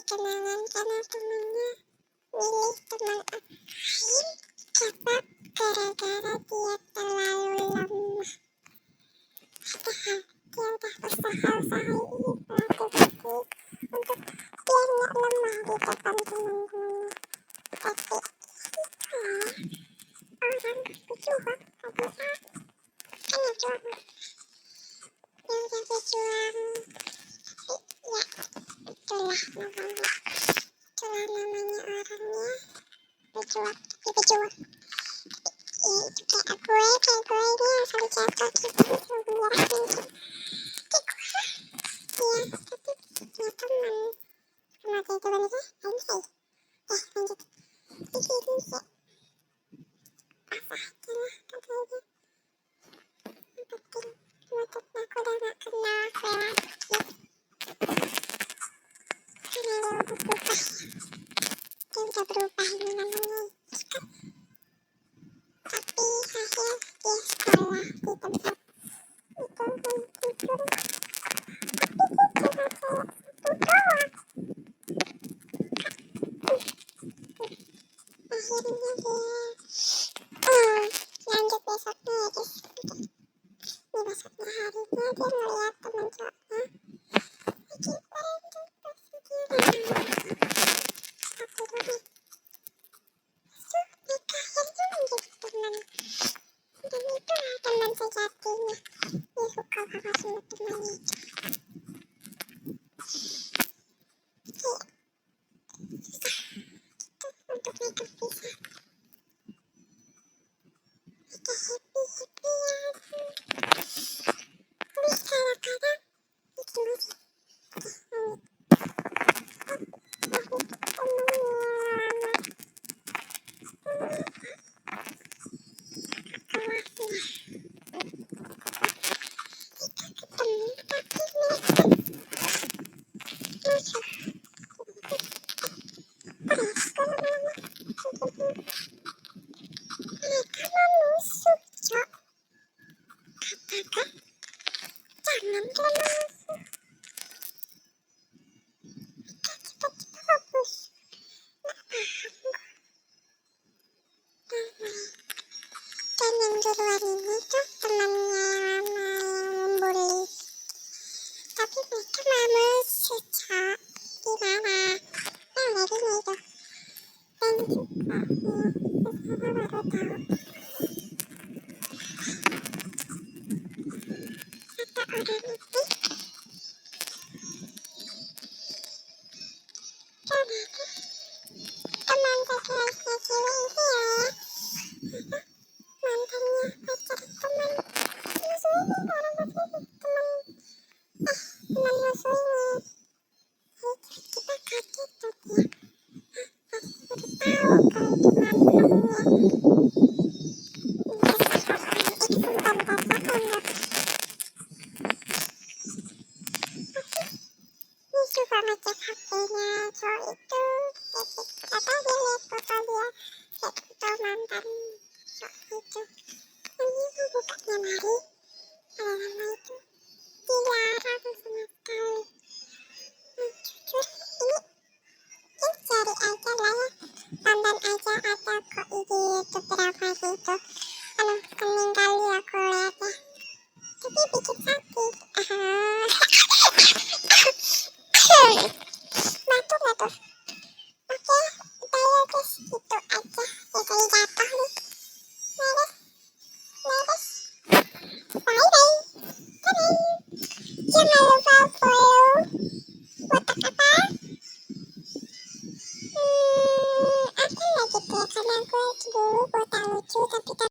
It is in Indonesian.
Kenangan karena temannya milih teman cepat gara-gara dia terlalu lemah. Padahal dia udah usaha-usaha ini strategi untuk biar nggak lemah di depan teman-temannya. Tapi orang berjuang tapi hanya juang. Dia udah berjuang. Ya, itulah namanya. Itulah namanya orangnya berjuang. Dia berjuang. Kayak gue ini asal jatuh gitu menyerah gitu. Iya, tapi punya teman. Sama kayak teman itu, anjay. Lanjut. Pikirin sih. Pasah aja lah katanya. Yang penting menurutnya aku udah gak kenal gue lagi. Karena dia udah berubah. Dia udah berubah ini namanya. Tapi hasil dia sekolah di tempat itu tidur. Akhirnya dia lanjut besoknya ya guys. Ini besoknya harinya dia ngeliat teman cowoknya lagi berantem pas tiduran. Tapi lebih nikah akhirnya menjadi teman. Dan itulah teman sejatinya. Dia suka banget sama temannya. Untuk mereka bisa happy-happyan. Wih, kadang-kadang bikin lagi. Jangan kena musuh. Kita fokus. Dan yang duluan ini tuh temannya lama yang membuli. Tapi mereka malah musuh, Cak. Gimana? Nah, dari ini tuh. Dan kita baru tahu. Kata orang itu ternyata teman laki-laki cewek itu ya mantannya pacar teman musuhnya. Orang pacar teman teman musuhnya. Kita kaget tuh ya pas udah tahu kalau itu mantannya. atau mantan sok itu. Ini mau buka lemari, ada nama itu dilarang sama sekali. Jujur ini cari aja lah ya, tonton aja ada kok di YouTube berapa gitu. Kening kali aku lihat ya, tapi bikin sakit. Batuk. Oke, udah ya guys, gitu aja. Ya tadi jatuh nih. Beres. Bye bye. Dadah. Jangan lupa follow botak apa? Apa lagi tuh? Karena aku dulu botak lucu tapi